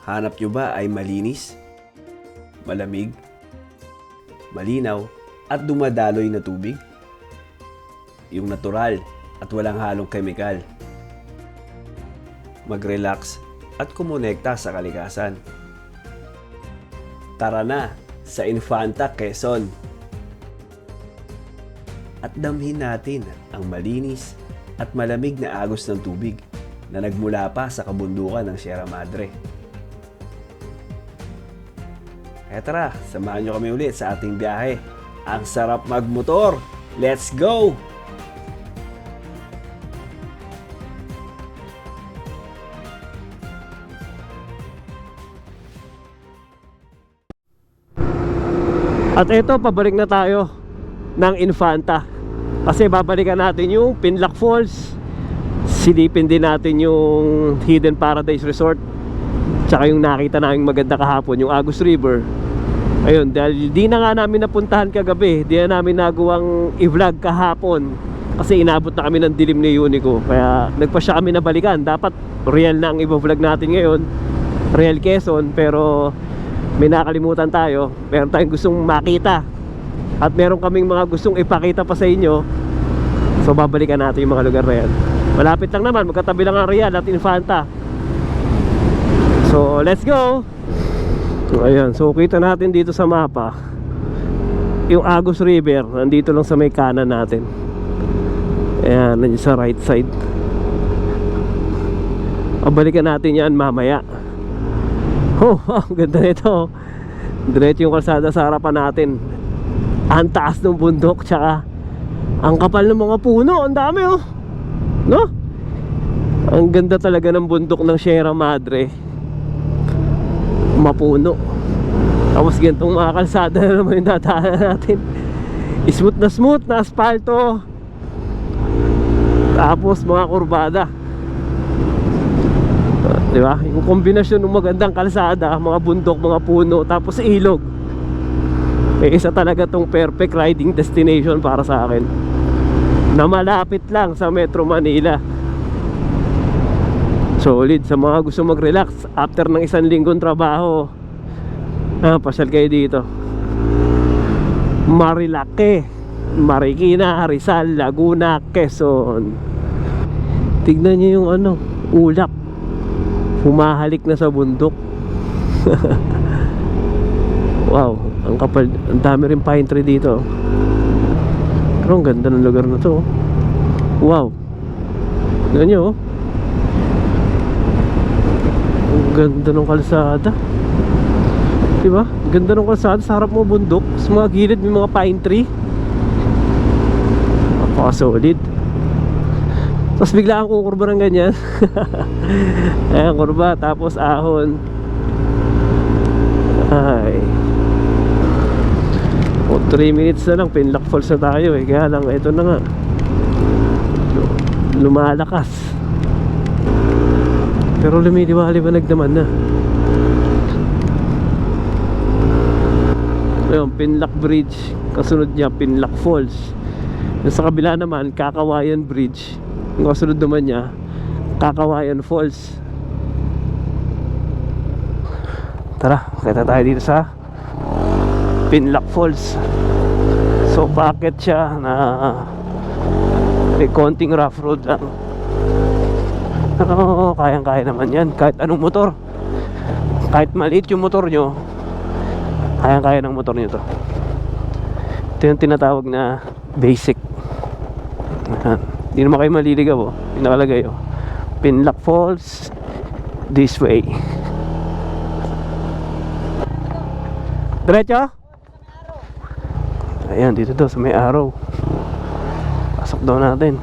Hanap nyo ba ay malinis, malamig, malinaw at dumadaloy na tubig? Yung natural at walang halong kemikal. Mag-relax at kumonekta sa kalikasan. Tara na sa Infanta, Quezon. At damhin natin ang malinis at malamig na agos ng tubig na nagmula pa sa kabundukan ng Sierra Madre. Kaya tara, samahan nyo kami ulit sa ating biyahe. Ang sarap magmotor! Let's go! At ito, pabalik na tayo ng Infanta. Kasi babalikan natin yung Pinlac Falls. Silipin din natin yung Hidden Paradise Resort. Tsaka yung nakita naming maganda kahapon, yung Agus River. Ayun, dahil di na nga namin napuntahan kagabi, di na namin nagawang i-vlog kahapon kasi inabot na kami ng dilim ni Unico. Kaya nagpasya kami na balikan. Dapat real na ang i-vlog natin ngayon, Real Quezon. Pero may nakalimutan tayo, meron tayong gustong makita at meron kaming mga gustong ipakita pa sa inyo. So babalikan natin yung mga lugar na yan. Malapit lang naman, magkatabi lang ang Real at Infanta. So let's go. Ayan, so kita natin dito sa mapa yung Agus River, nandito lang sa may kanan natin. Ayan, nandiyan sa right side. Babalikan natin yan mamaya. Oh, ang ganda nito. Diretso yung kalsada sa harapan natin. Ang taas ng bundok, tsaka ang kapal ng mga puno. Ang dami oh, no? Ang ganda talaga ng bundok ng Sierra Madre. Mapuno. Tapos ganitong mga kalsada na naman yung dadaanan natin. Smooth na asfalto. Tapos mga kurbada. Diba? Yung kombinasyon ng magandang kalsada, mga bundok, mga puno, tapos ilog. Isa talaga tong perfect riding destination para sa akin, na malapit lang sa Metro Manila. Solid sa mga gusto mag-relax after ng isang linggong trabaho. Pasyal kayo dito. Marilake, Marikina, Rizal, Laguna, Quezon. Tignan nyo yung ulap. Humahalik na sa bundok. Wow, ang kapal. Ang dami rin pine tree dito. Pero ang ganda ng lugar na to. Wow. Tignan nyo oh. Ang ganda ng kalsada. Diba? Ganda ng kalsada. Sa harap mo bundok. Sa mga gilid may mga pine tree. Napaka-solid. Tapos bigla akong kukurba ng ganyan. Ayan, kurba. Tapos ahon. Ay. O, 3 minutes na lang. Pinlac Falls na tayo eh. Kaya lang, ito na nga. Lumalakas. Pero lumiwanag naman na. Ayun, Pinlac Bridge. Kasunod niya, Pinlac Falls. Yung sa kabila naman, Kakawayan Bridge. Yung kasunod naman niya, Kakawayan Falls. Tara, kita tayo dito sa Pinlac Falls. So packet siya na may konting rough road lang. Pero kayang-kaya naman yan. Kahit anong motor, kahit maliit yung motor nyo, kayang-kaya ng motor nyo to. Ito yung tinatawag na basic. Hindi naman kayo maliligaw oh. Yung nakalagay oh, Pinlac Falls this way. Diretso? Ayan, dito daw sa may araw. Pasok daw natin.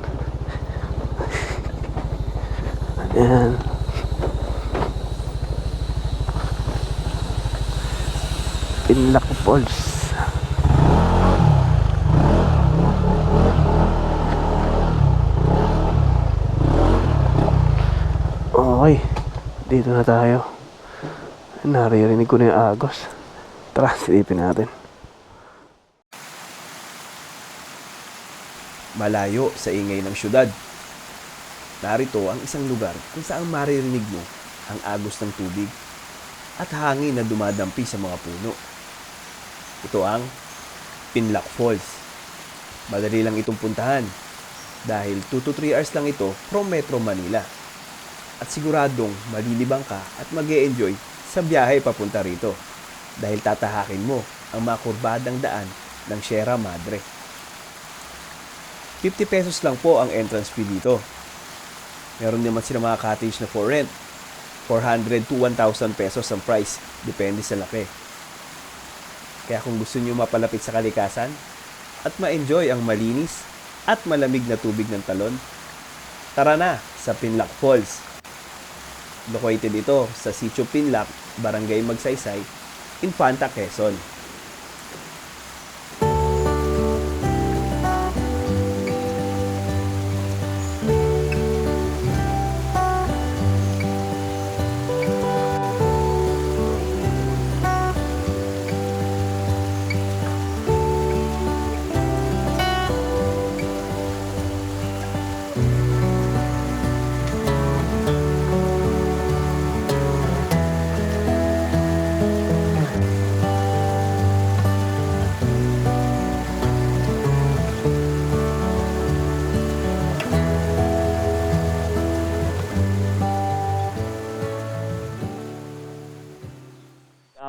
Ayan. Pinlac Falls. Okay, dito na tayo. Naririnig ko na yung agos. Tara, silipin natin. Malayo sa ingay ng syudad. Narito ang isang lugar kung saan maririnig mo ang agos ng tubig, at hangin na dumadampi sa mga puno. Ito ang Pinlac Falls. Madali lang itong puntahan dahil 2 to 3 hours lang ito from Metro Manila. At siguradong malilibang ka at mag-e-enjoy sa biyahe papunta rito dahil tatahakin mo ang makurbadang daan ng Sierra Madre. 50 pesos lang po ang entrance fee dito. Meron naman sila mga cottage na for rent. 400 to 1,000 pesos ang price, depende sa laki. Kaya kung gusto nyo mapalapit sa kalikasan at ma-enjoy ang malinis at malamig na tubig ng talon, tara na sa Pinlac Falls. Located ito sa Sitio Pinlac, Barangay Magsaysay, Infanta, Quezon.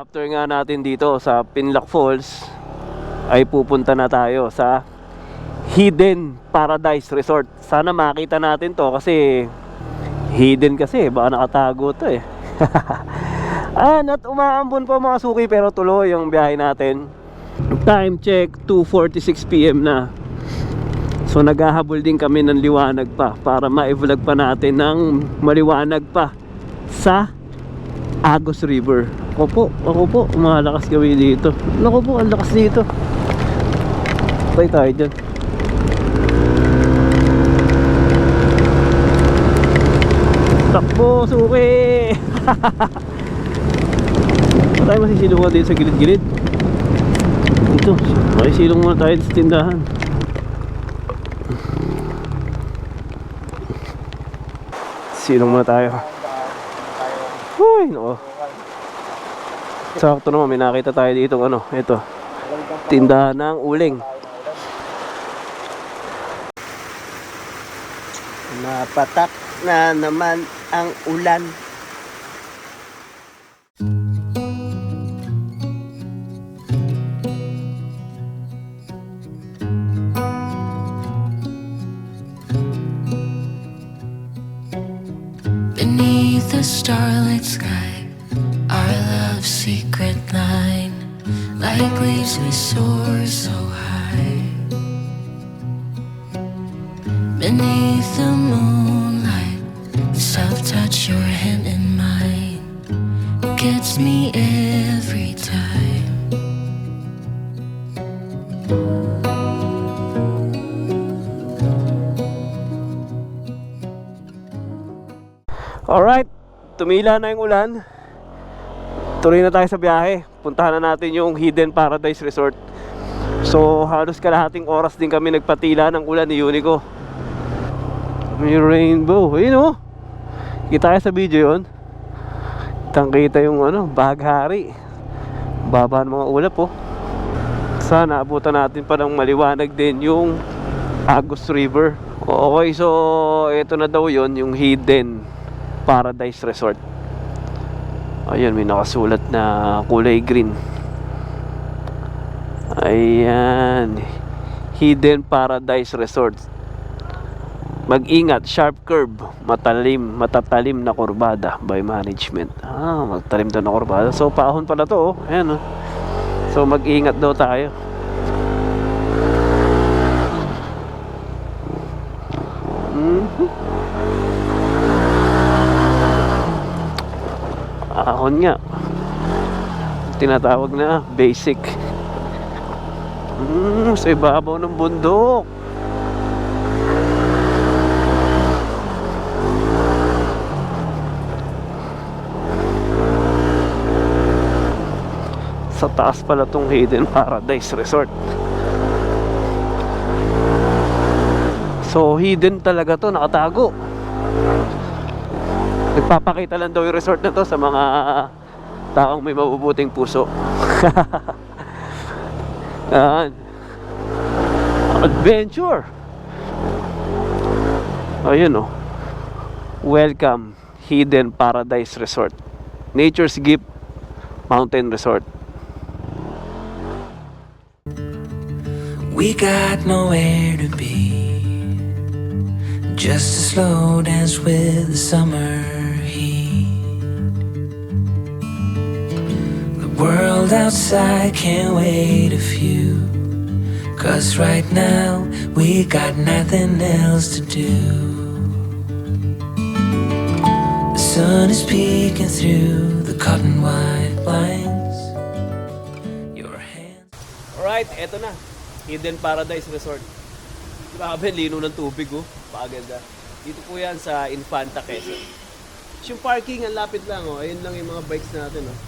After nga natin dito sa Pinlac Falls, ay pupunta na tayo sa Hidden Paradise Resort. Sana makita natin to kasi hidden kasi, baka nakatago to eh. At umaambon pa mga suki pero tuloy yung biyahe natin. Time check 2:46 PM na. So naghahabol din kami ng liwanag pa para ma-vlog pa natin ng maliwanag pa sa Agos River. Ako po, malakas gawin dito. Naku po, ang lakas dito. Patay tayo dyan. Takbo, suki! Patay masisilungan dito sa gilid-gilid. Dito, masisilong muna tayo sa tindahan. Silong muna tayo. Uy, no. Sakto naman, may nakita tayo dito ito. Tindahan ng uling. Napatak na naman ang ulan. Beneath the starlit sky, our love's secret line, like leaves we soar so high. Beneath the moonlight, soft touch your hand in mine, gets me every time. Alright, tumila na yung ulan. Tuloy na tayo sa biyahe. Puntahan na natin yung Hidden Paradise Resort. So halos kalahating oras din kami nagpatila ng ulan ni Unico. May rainbow, ayun oh. Kita kayo sa video yun. Kitang-kita yung bahaghari. Baba ng mga ulap oh. Sana abutan natin pa ng maliwanag din yung Agos River. Okay, so ito na daw yun, yung Hidden Paradise Resort. Ayan, may nakasulat na kulay green. Ayan, Hidden Paradise Resort. Mag-ingat, sharp curve, matatalim na kurbada by management. Magtalim daw na kurbada. So paahon pala to oh. Ayan oh. So mag-ingat daw tayo. Ahon nga, tinatawag na basic. Sa ibabaw ng bundok. Sa taas pala tong Hidden Paradise Resort. So hidden talaga to, nakatago. Nagpapakita lang daw yung resort na to sa mga taong may mabubuting puso. Yan. Adventure. Ayun oh. Welcome Hidden Paradise Resort, Nature's Gift Mountain Resort. We got nowhere to be, just a slow dance with the summer heat. The world outside can't wait a few, 'cause right now we got nothing else to do. The sun is peeking through the cotton white blinds. Your hands. Alright, eto na. Hidden Paradise Resort. Grabe, lino ng tubig oh. Paganda. Dito po yan sa Infanta, Quezon. Yung parking, ang lapit lang oh. Ayun lang yung mga bikes natin oh.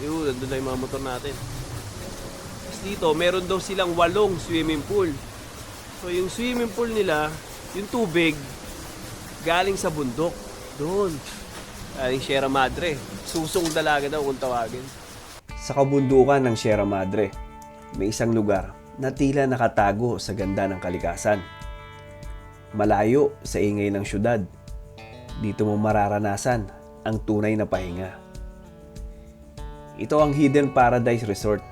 Yun, nandun lang yung mga motor natin. Tapos dito, meron daw silang 8 swimming pool. So yung swimming pool nila, yung tubig, galing sa bundok. Doon. Galing Sierra Madre. Susong dalaga daw kung tawagin. Sa kabundukan ng Sierra Madre, may isang lugar na tila nakatago sa ganda ng kalikasan. Malayo sa ingay ng syudad, dito mo mararanasan ang tunay na pahinga. Ito ang Hidden Paradise Resort,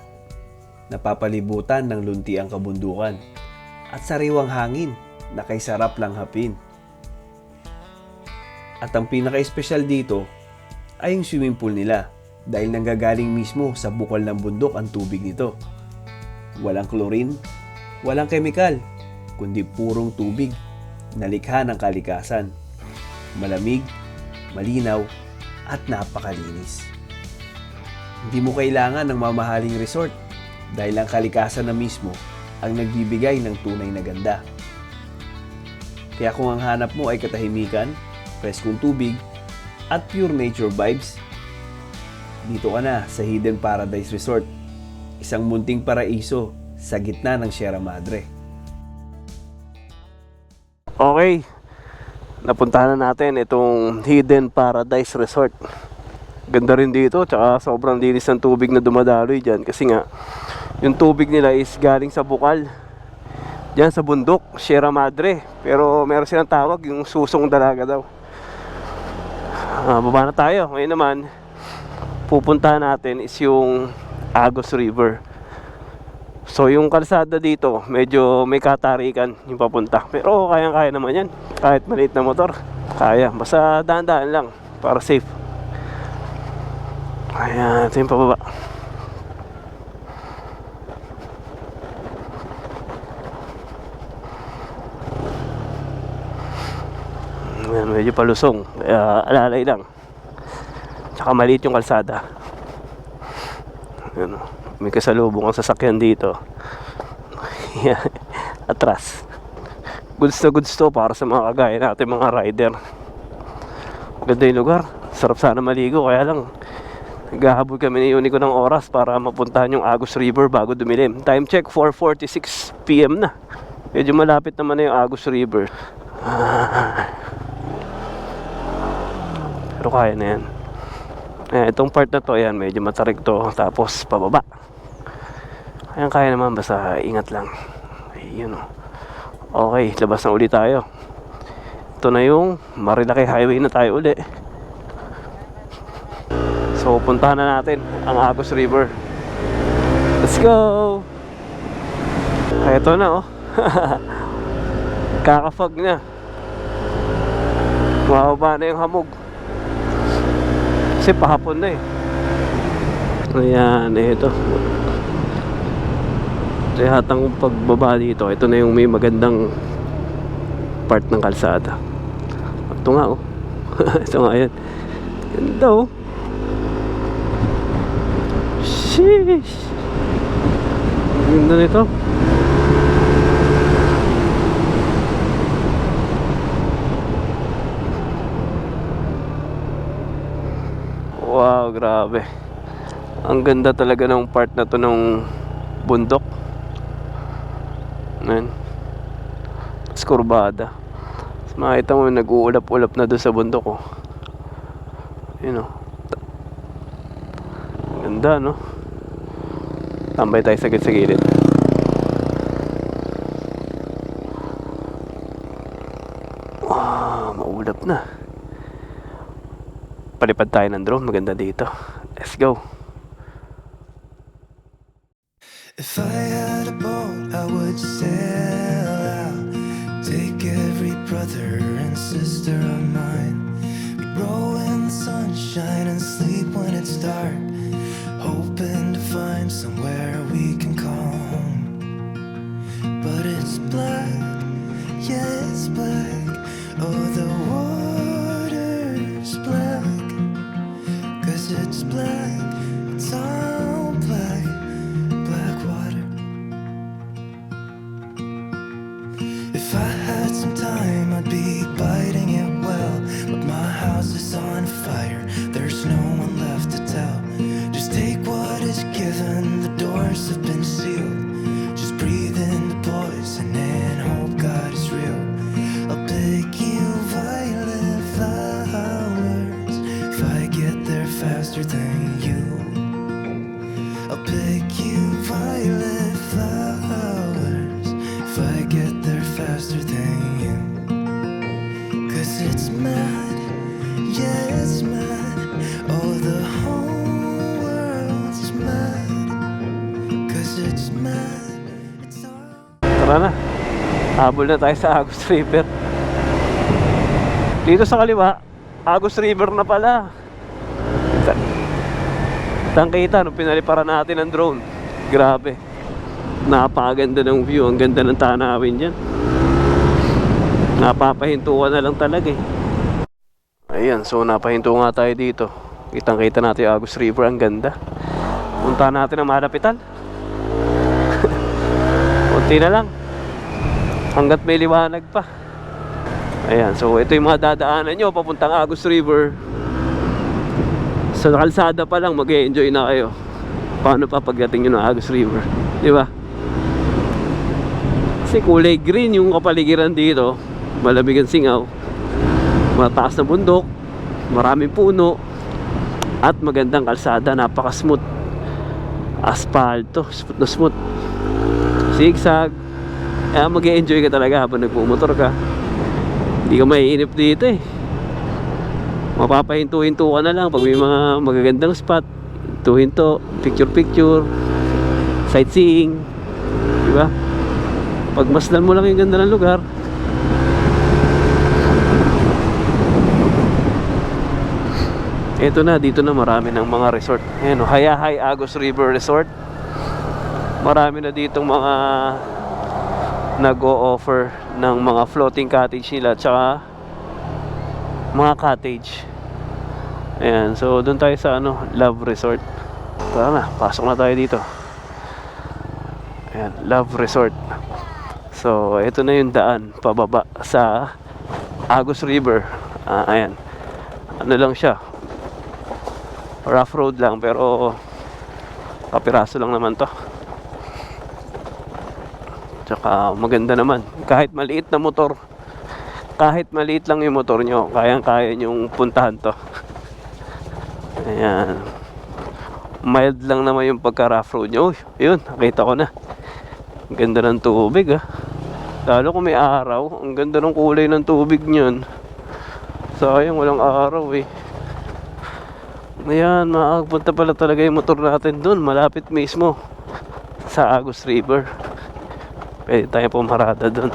napapalibutan ng luntiang kabundukan at sariwang hangin na kay sarap lang hapin. At ang pinaka-espesyal dito ay yung swimming pool nila dahil nanggagaling mismo sa bukal ng bundok ang tubig nito. Walang chlorine, walang chemical, kundi purong tubig na likha ng kalikasan. Malamig, malinaw, at napakalinis. Hindi mo kailangan ng mamahaling resort dahil ang kalikasan na mismo ang nagbibigay ng tunay na ganda. Kaya kung ang hanap mo ay katahimikan, preskong tubig, at pure nature vibes, dito ka na sa Hidden Paradise Resort. Isang munting paraiso sa gitna ng Sierra Madre. Okay, napuntahan na natin itong Hidden Paradise Resort. Ganda rin dito, tsaka sobrang linis ng tubig na dumadaloy dyan. Kasi nga, yung tubig nila is galing sa bukal dyan sa bundok, Sierra Madre. Pero meron silang tawag, yung susong dalaga daw. Baba na tayo. Ngayon naman, pupuntahan natin is yung Agus River. So yung kalsada dito, medyo may katarikan yung papunta. Pero kayang-kaya naman yan. Kahit maliit na motor, kaya. Basta daan-daan lang para safe. Ayan, ito yung pababa. Ayan, medyo palusong. Kaya alalay lang. Tsaka maliit yung kalsada. Ayan, may kasalubong ang sasakyan dito. Atras. Goods na goods to para sa mga kagaya natin mga rider. Ganda yung lugar. Sarap sana maligo. Kaya lang naghahabol kami ni Unico ng oras para mapuntahan yung Agus River bago dumilim. Time check 4:46 PM na. Medyo malapit naman na yung Agus River. Pero kaya na yan. Itong part na to, ayan, medyo matarik to. Tapos pababa. Ayan, kaya naman, basta ingat lang. Ayun o. Okay, labas na uli tayo. Ito na yung Marilaki Highway na tayo uli. So puntahan na natin ang Agus River. Let's go. Ito na oh. Kakafag na. Mababa na yung hamog. Kasi pahapon na eh. Ayan, ito. Kaya hatang pagbaba dito, ito na yung may magandang part ng kalsada. Ito nga oh. Ito nga yan. Ganda oh. Sheesh. Ganda nito. Wow, grabe. Ang ganda talaga ng part na to ng bundok. Ayan. Tapos kurbada. Tapos makita mo nag-uulap-ulap na doon sa bundok oh. Yun oh. Ganda, no? Tambay tayo sa gilid. Wow, maulap na. Palipad tayo ng drone, maganda dito. Let's go. If I had a boat, I would sail out. Take every brother and sister of mine. We'd roll in the sunshine and sleep when it's dark, hoping to find somewhere we can call home. But it's black, yeah, it's black. Oh, the water's black, 'cause it's black, it's all black. If I had some time, I'd be biting it well. But my house is on fire, there's no one left to tell. Just take what is given, the doors have been sealed. Just breathe in the poison and hope God is real. I'll pick you violet flowers if I get there faster than you. I'll pick you violet flowers if I get there faster than you. 'Cause it's mad, yeah, it's mad. Oh, the whole world's mad. 'Cause it's mad, it's all. Tara na. Habol na tayo sa Agus River. Dito sa kaliwa, Agus River na pala. Tangkita nung pinaliparan natin ng drone. Grabe. Napakaganda ng view. Ang ganda ng tanawin dyan. Napapahintuan na lang talaga eh. Ayan, so napahinto nga tayo dito. Kitang-kita natin yung Agus River. Ang ganda. Punta natin ang Malapitan. Kunti na lang. Hanggat may liwanag pa. Ayan, so ito yung mga dadaanan nyo papuntang Agus River. Sa kalsada pa lang mag-e-enjoy na kayo. Paano pa pagdating nyo ng Agus River, di ba? Kasi kulay green yung kapaligiran dito. Malamig ang singaw, mataas na bundok, maraming puno, at magandang kalsada. Napaka-smooth. Aspalto, smooth na smooth. Zigzag. Kaya mag-e-enjoy ka talaga habang nagpumotor ka. Hindi ka maiinip dito eh. Mapapahinto-hinto ka na lang pag may mga magagandang spot. Hinto-hinto, picture-picture, sightseeing, diba? Pagmasdan mo lang yung ganda ng lugar. Ito na, dito na marami ng mga resort. Ayan o, Hayahay Agus River Resort. Marami na ditong mga nag-o-offer ng mga floating cottage nila, tsaka mga cottage. Ayan, so doon tayo sa Love Resort. Tara na, pasok na tayo dito. Ayan, Love Resort. So ito na yung daan pababa sa Agus River. Ayan, ano lang siya, rough road lang, pero kapiraso lang naman to. Tsaka maganda naman. Kahit maliit na motor, kahit maliit lang yung motor nyo, kayang-kaya nyong puntahan to. Ayan, mild lang naman yung pagka-rough road nyo. Uy, yun, nakita ko na. Ang ganda ng tubig lalo kung may araw. Ang ganda ng kulay ng tubig nyan. Sayang walang araw eh. Ayan, makakapunta pala talaga yung motor natin dun, malapit mismo sa Agus River. Pwede tayo pumarada dun.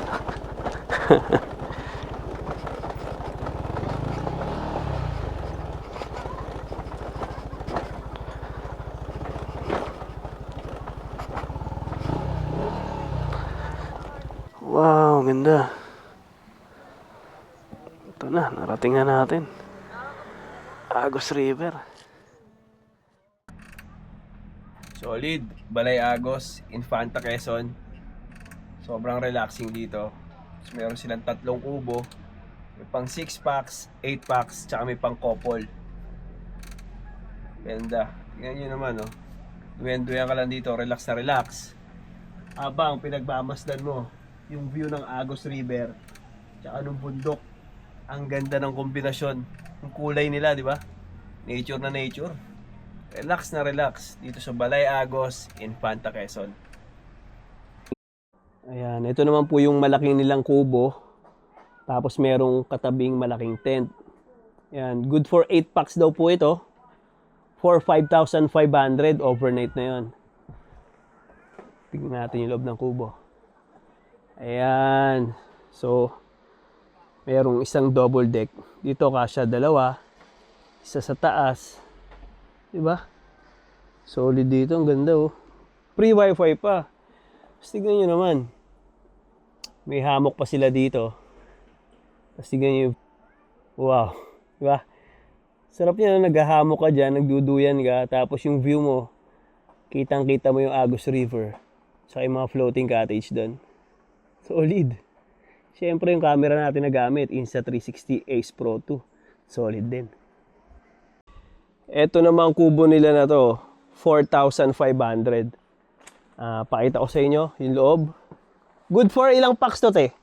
Wow, ganda. Ito na, narating na natin Agus River. Solid, Balay Agos, Infanta, Quezon. Sobrang relaxing dito. So, meron silang 3 kubo. May pang 6 packs, 8 packs, tsaka may pang couple. Ganda. Tingnan nyo naman, Duyan-duyan ka lang dito, relax na relax. Habang pinagmamasdan mo yung view ng Agus River, tsaka ng bundok. Ang ganda ng kombinasyon. Yung kulay nila, di ba? Nature na nature. Relax na relax dito sa Balay Agos, Infanta, Quezon. Ayan, ito naman po yung malaking nilang kubo. Tapos merong katabing malaking tent. Ayan, good for 8 packs daw po ito. For 5,500 overnight na yon. Tingnan natin yung loob ng kubo. Ayan. So, merong isang double deck. Dito kasya dalawa. Isa sa taas. Diba? Solid dito. Ang ganda oh. Free wifi pa. Tapos tignan nyo naman. May hammock pa sila dito. Tapos tignan nyo. Wow. Diba? Sarap niya na naghahammock ka dyan. Nagduduyan ka. Tapos yung view mo. Kitang-kita mo yung Agos River. Saka yung mga floating cottage doon. Solid. Siyempre yung camera natin na gamit. Insta360 Ace Pro 2. Solid din. Ito naman kubo nila na to, 4,500. Pakita ko sa inyo yung loob. Good for ilang packs to, te?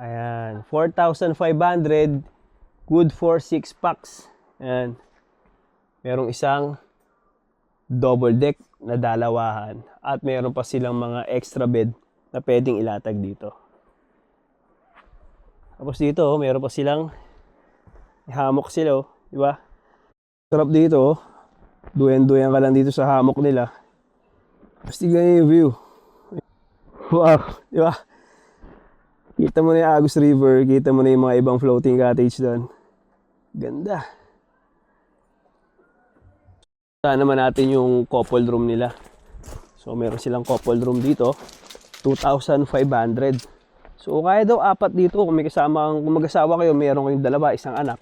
Ayan, 4,500. Good for 6 packs. Ayan. Merong isang double deck na dalawahan. At meron pa silang mga extra bed na pwedeng ilatag dito. Tapos dito, meron pa silang hammock sila, di ba? Sarap dito, duyan-duyan ka lang dito sa hammock nila. Tapos tignan yung view. Wow, di ba? Kita mo na yung Agos River, kita mo na yung mga ibang floating cottage doon. Ganda. Saan naman natin yung couple room nila. So meron silang couple room dito, 2,500. So kaya daw apat dito, kung may kasama, kung mag-asawa kayo, meron kayong dalawa, isang anak.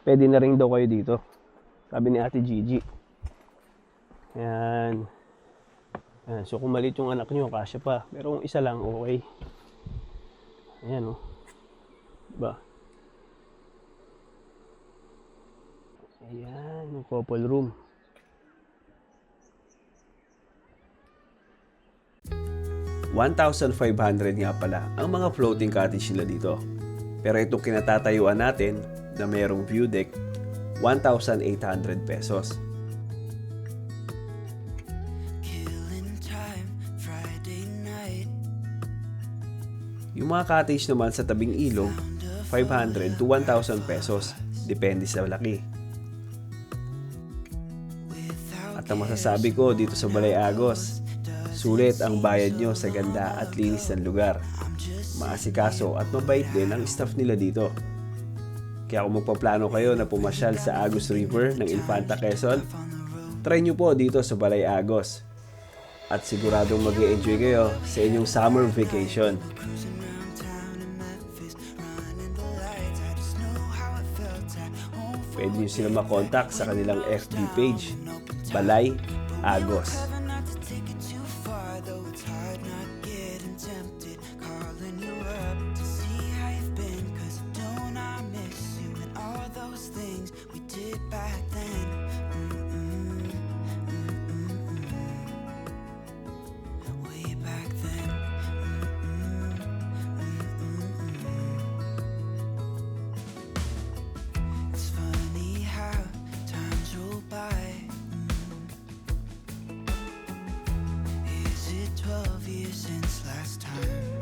Pwede na rin daw kayo dito. Sabi ni Ate Gigi. Ayan. Ayan. So kung maliit yung anak nyo, kasya pa. Pero kung isa lang, okay. Ayan o. Diba? Ayan, yung couple room. $1,500 nga pala ang mga floating cottage nila dito. Pero itong kinatatayuan natin na merong view deck, 1,800 pesos. Killing time, Friday night. Yung mga cottage naman sa tabing ilog, 500 to 1,000 pesos. Depende sa laki. At ang masasabi ko dito sa Balay Agos, sulit ang bayad nyo sa ganda at linis ng lugar. Maasikaso at mabait din ang staff nila dito. Kaya kung magpaplano kayo na pumasyal sa Agos River ng Infanta, Quezon, try nyo po dito sa Balay Agos. At siguradong mag-e-enjoy kayo sa inyong summer vacation. Pwede nyo sila makontak sa kanilang FB page, Balay Agos. Since last time,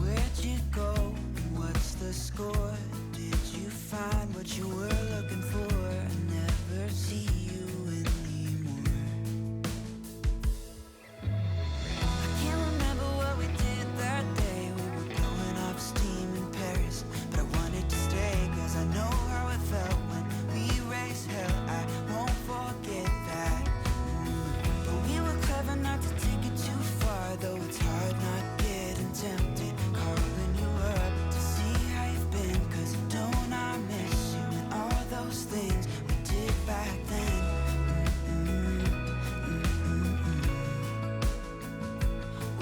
where'd you go? What's the score? Did you find what you were looking for? I never see you anymore. I can't remember what we did that day. We were blowing off steam in Paris, but I wanted to stay 'cause I know how it felt when we raised hell. I won't forget that. Clever not to take it too far, though it's hard not getting tempted. Calling you up to see how you've been, 'cause don't I miss you and all those things we did back then.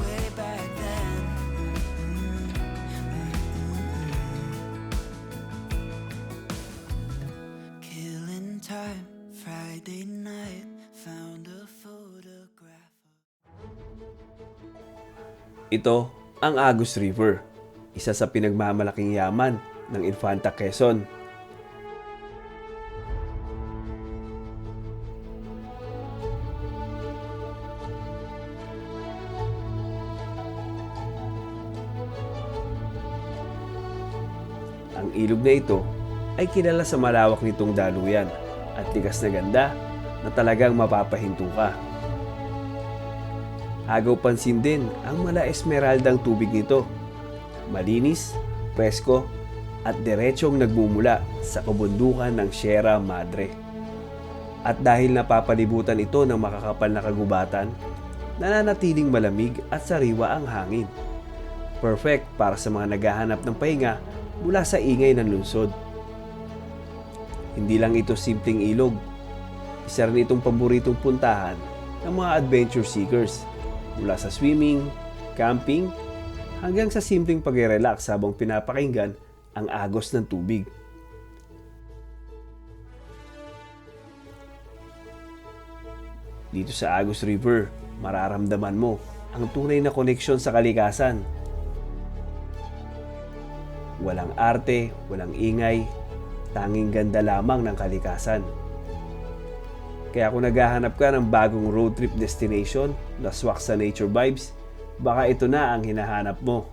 Way back then. Killing time, Friday night, found a photograph. Ito ang Agos River, isa sa pinagmamalaking yaman ng Infanta, Quezon. ilog na ito ay kilala sa malawak nitong daluyan at tigas na ganda na talagang mapapahinto ka. Agaw pansin din ang mala esmeraldang tubig nito. Malinis, presko at diretsong nagmumula sa kabundukan ng Sierra Madre. At dahil napapalibutan ito ng makakapal na kagubatan, nananatiling malamig at sariwa ang hangin. Perfect para sa mga naghahanap ng pahinga mula sa ingay ng lungsod. Hindi lang ito simpleng ilog. Isa rin itong paboritong puntahan ng mga adventure seekers mula sa swimming, camping, hanggang sa simpleng pag-relax habang pinapakinggan ang agos ng tubig. Dito sa Agus River, mararamdaman mo ang tunay na koneksyon sa kalikasan. Walang arte, walang ingay, tanging ganda lamang ng kalikasan. Kaya kung naghahanap ka ng bagong road trip destination na swak sa nature vibes, baka ito na ang hinahanap mo.